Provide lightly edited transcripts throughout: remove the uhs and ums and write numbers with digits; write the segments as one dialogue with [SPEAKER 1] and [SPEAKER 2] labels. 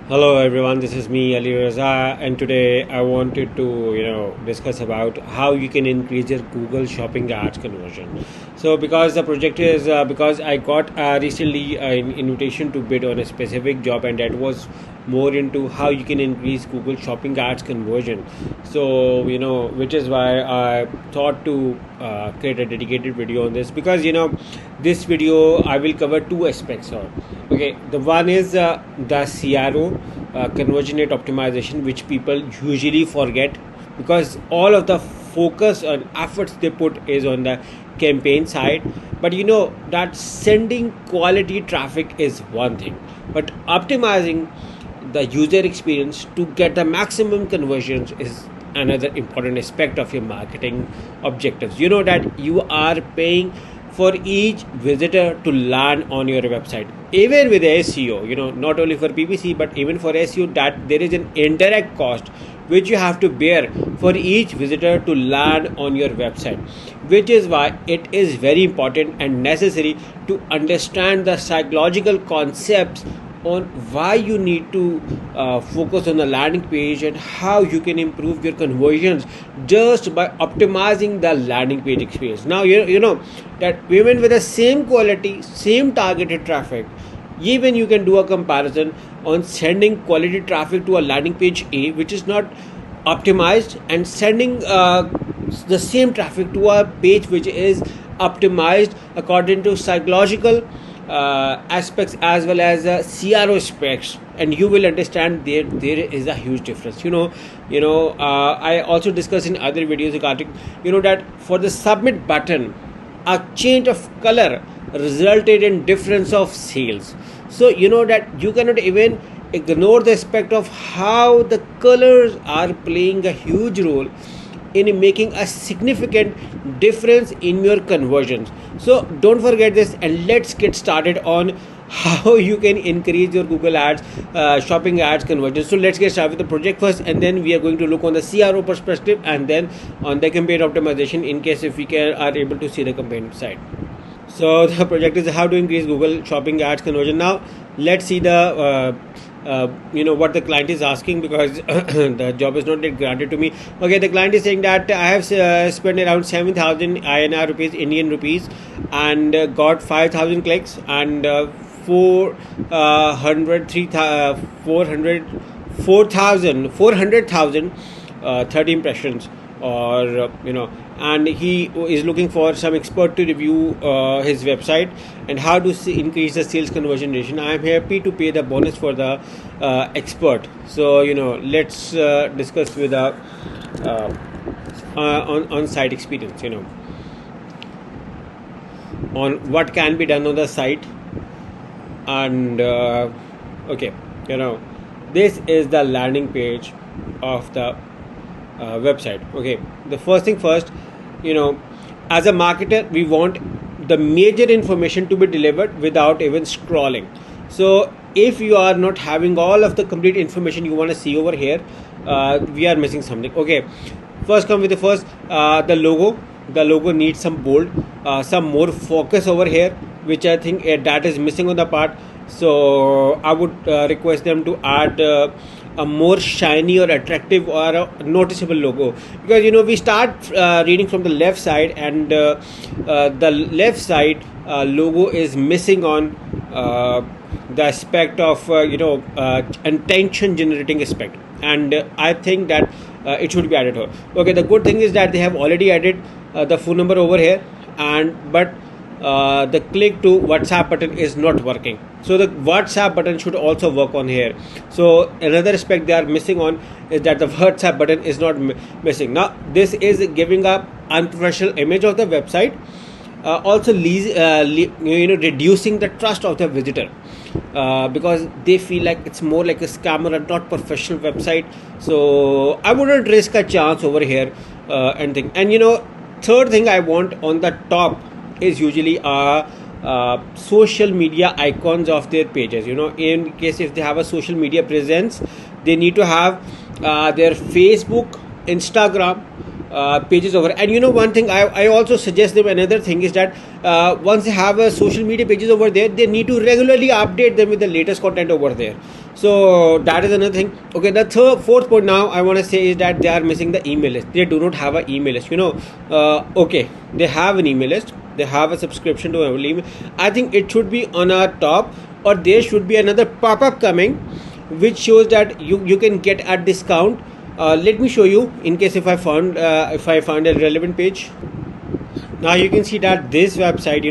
[SPEAKER 1] Hello everyone, this is me Ali Raza, and today I wanted to discuss about how you can increase your Google Shopping ads conversion. So because the project is because I got recently an invitation to bid on a specific job, and that was more into how you can increase Google Shopping ads conversion. So which is why I thought to create a dedicated video on this, because this video I will cover two aspects of. Okay, the one is the CRO, conversion rate optimization, which people usually forget because all of the focus and efforts they put is on the campaign side. But that sending quality traffic is one thing, but optimizing the user experience to get the maximum conversions is another important aspect of your marketing objectives. You know that you are paying for each visitor to land on your website, even with SEO, not only for PPC but even for SEO, that there is an indirect cost which you have to bear for each visitor to land on your website, which is why it is very important and necessary to understand the psychological concepts on why you need to focus on the landing page and how you can improve your conversions just by optimizing the landing page experience. Now you know that even with the same quality, same targeted traffic, even you can do a comparison on sending quality traffic to a landing page A which is not optimized, and sending the same traffic to a page which is optimized according to psychological aspects as well as CRO specs, and you will understand there is a huge difference. I also discussed in other videos regarding that for the submit button, a change of color resulted in difference of sales. So that you cannot even ignore the aspect of how the colors are playing a huge role in making a significant difference in your conversions. So don't forget this, and let's get started on how you can increase your Google ads, shopping ads conversion. So let's get started with the project first, and then we are going to look on the CRO perspective and then on the campaign optimization in case if we are able to see the campaign side. So the project is how to increase Google shopping ads conversion. Now let's see the what the client is asking, because the job is not yet granted to me. Okay, the client is saying that I have spent around 7,000 INR rupees, Indian rupees, and got 5,000 clicks and 30 impressions, or and he is looking for some expert to review his website and how to increase the sales conversion ratio. I am happy to pay the bonus for the expert. So let's discuss with the on-site experience, on what can be done on the site. And okay, this is the landing page of the website. Okay, the first thing first, as a marketer, we want the major information to be delivered without even scrolling. So if you are not having all of the complete information you want to see over here, we are missing something. Okay, first come with the first, the logo needs some bold, some more focus over here, which I think that is missing on the part. So I would request them to add a more shiny or attractive or a noticeable logo, because we start reading from the left side, and the left side logo is missing on the aspect of attention generating aspect, and I think that it should be added here. Okay, the good thing is that they have already added the phone number over here, but the click to WhatsApp button is not working. So the WhatsApp button should also work on here. So another aspect they are missing on is that the WhatsApp button is not missing. Now this is giving a unprofessional image of the website, also reducing the trust of the visitor, because they feel like it's more like a scammer and not professional website. So I wouldn't risk a chance over here and thing. And third thing I want on the top is usually social media icons of their pages. In case if they have a social media presence, they need to have their Facebook, Instagram, pages over. And one thing I also suggest them, another thing is that once they have a social media pages over there, they need to regularly update them with the latest content over there. So that is another thing. Okay, the fourth point now I want to say is that they are missing the email list. They do not have an email list. Okay, they have an email list, they have a subscription to an email. I think it should be on our top, or there should be another pop-up coming which shows that you can get a discount. Let me show you, in case if I found a relevant page. Now you can see that this website,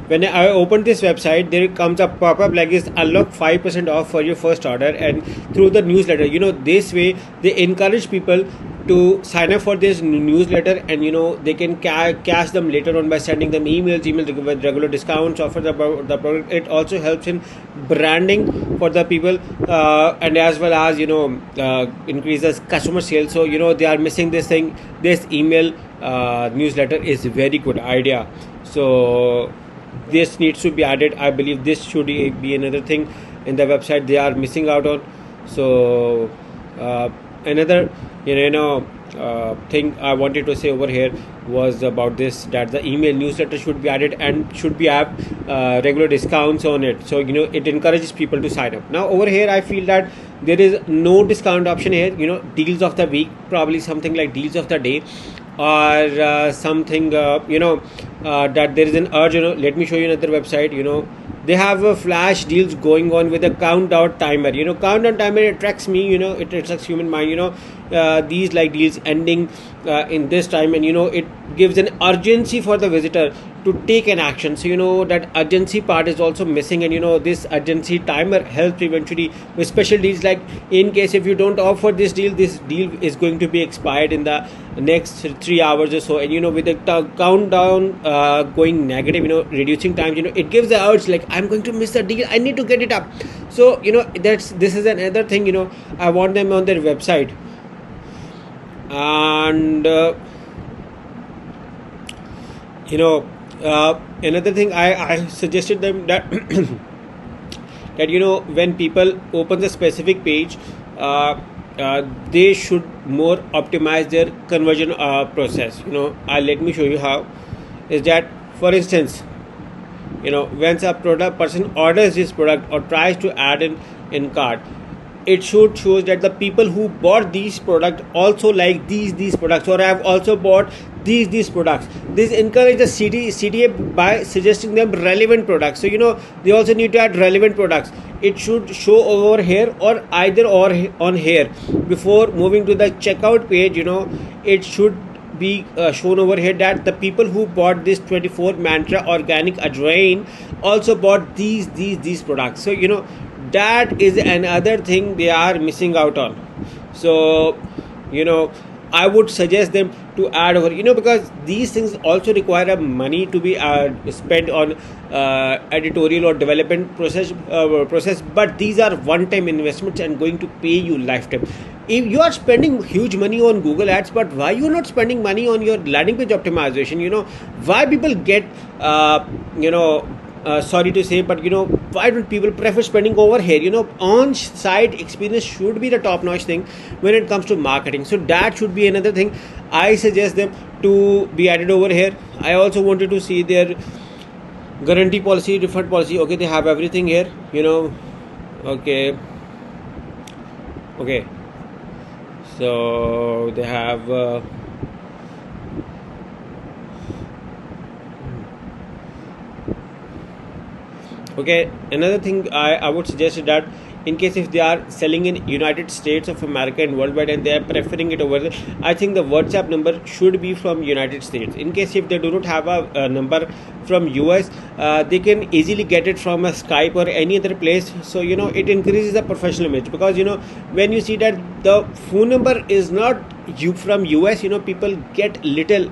[SPEAKER 1] when I open this website, there comes a pop-up like this: unlock 5% off for your first order, and through the newsletter. This way they encourage people to sign up for this newsletter, and they can cash them later on by sending them emails with regular discounts, offer the product. It also helps in branding for the people, and as well as increases customer sales. So they are missing this thing. This email newsletter is a very good idea, so this needs to be added. I believe this should be another thing in the website they are missing out on. So another thing I wanted to say over here was about this, that the email newsletter should be added and should be have regular discounts on it, so it encourages people to sign up. Now over here I feel that there is no discount option here. Deals of the week, probably something like deals of the day, or something that there is an urge. Let me show you another website. They have flash deals going on with a countdown timer. Countdown timer attracts me. It attracts human mind. These like deals ending in this time, and it gives an urgency for the visitor to take an action. So that urgency part is also missing, and this urgency timer helps eventually with special deals, like in case if you don't opt for this deal is going to be expired in the next 3 hours or so. And with the countdown going negative, reducing time, it gives the urge like, I'm going to miss the deal, I need to get it up. So this is another thing. I want them on their website. And another thing I suggested them that that when people open the specific page, they should more optimize their conversion process. Let me show you how. Is that, for instance, when a person orders this product or tries to add in cart, it should show that the people who bought these products also like these products, or have also bought these products. This encourage the CTA by suggesting them relevant products. So they also need to add relevant products. It should show over here, or either or on here. Before moving to the checkout page, it should be shown over here that the people who bought this 24 mantra organic ajwain also bought these products. So that is another thing they are missing out on. So I would suggest them to add over, because these things also require money to be spent on editorial or development process, but these are one-time investments and going to pay you lifetime. If you are spending huge money on Google ads, but why you are not spending money on your landing page optimization? Why people get sorry to say, but why don't people prefer spending over here? On-site experience should be the top-notch thing when it comes to marketing. So that should be another thing I suggest them to be added over here. I also wanted to see their guarantee policy, refund policy. Okay, they have everything here. Okay. So they have okay, another thing I would suggest is that in case if they are selling in United States of America and worldwide, and they are preferring it over there, I think the WhatsApp number should be from United States. In case if they do not have a number from US, they can easily get it from a Skype or any other place. So it increases the professional image, because when you see that the phone number is not from US, people get little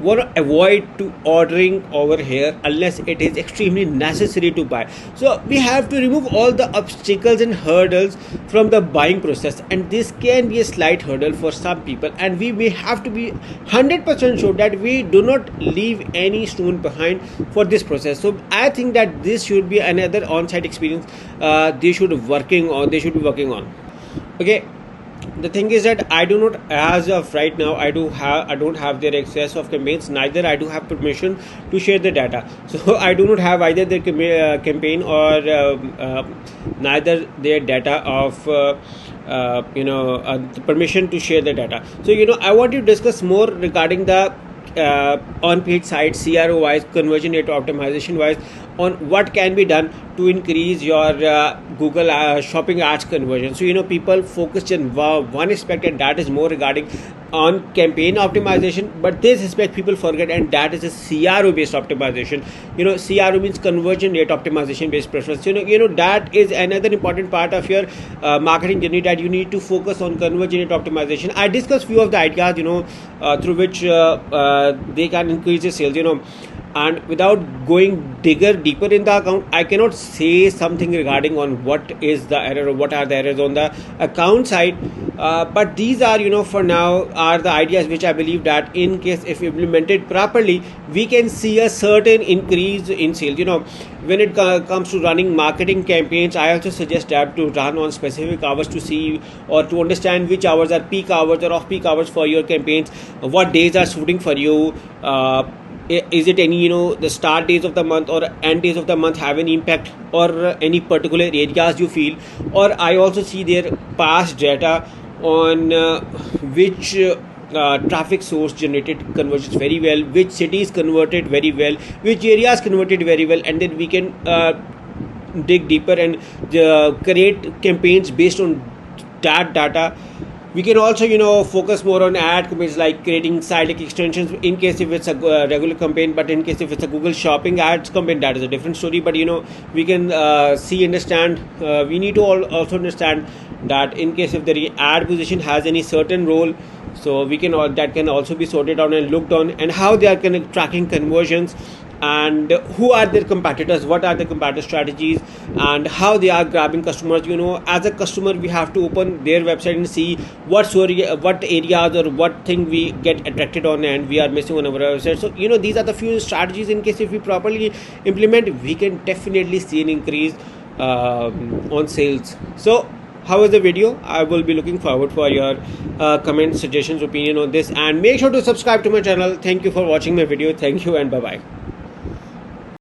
[SPEAKER 1] want to avoid to ordering over here unless it is extremely necessary to buy. So we have to remove all the obstacles and hurdles from the buying process, and this can be a slight hurdle for some people, and we may have to be 100% sure that we do not leave any stone behind for this process. So I think that this should be another on-site experience they should be working on. Okay, the thing is that I do not, as of right now, I don't have their access of campaigns. Neither I do have permission to share the data. So I do not have either their campaign or neither their data of the permission to share the data. So I want to discuss more regarding the on-page site CRO wise, conversion rate optimization wise, on what can be done to increase your Google shopping ads conversion. So people focus on one aspect, and that is more regarding on campaign optimization, but this aspect people forget, and that is a CRO based optimization. CRO means conversion rate optimization based preference. That is another important part of your marketing journey, that you need to focus on conversion rate optimization. I discussed few of the ideas through which they can increase the sales. And without going deeper in the account, I cannot say something regarding on what is the error or what are the errors on the account side, but these are for now are the ideas which I believe that in case if implemented properly, we can see a certain increase in sales. When it comes to running marketing campaigns, I also suggest that to run on specific hours to see or to understand which hours are peak hours or off peak hours for your campaigns, what days are suiting for you. Is it any the start days of the month or end days of the month have any impact, or any particular areas you feel? Or I also see their past data on which traffic source generated conversions very well, which cities converted very well, which areas converted very well, and then we can dig deeper and create campaigns based on that data. We can also focus more on ad campaigns, like creating site extensions in case if it's a regular campaign, but in case if it's a Google shopping ads campaign, that is a different story. But we can understand, we need to also understand that in case if the ad position has any certain role, so we can that can also be sorted out and looked on, and how they are tracking conversions, and who are their competitors, what are the competitor strategies, and how they are grabbing customers. As a customer, we have to open their website and see what areas or what thing we get attracted on and we are missing on our website. So these are the few strategies. In case if we properly implement, we can definitely see an increase on sales. So how was the video? I will be looking forward for your comments, suggestions, opinion on this, and make sure to subscribe to my channel. Thank you for watching my video. Thank you and bye bye.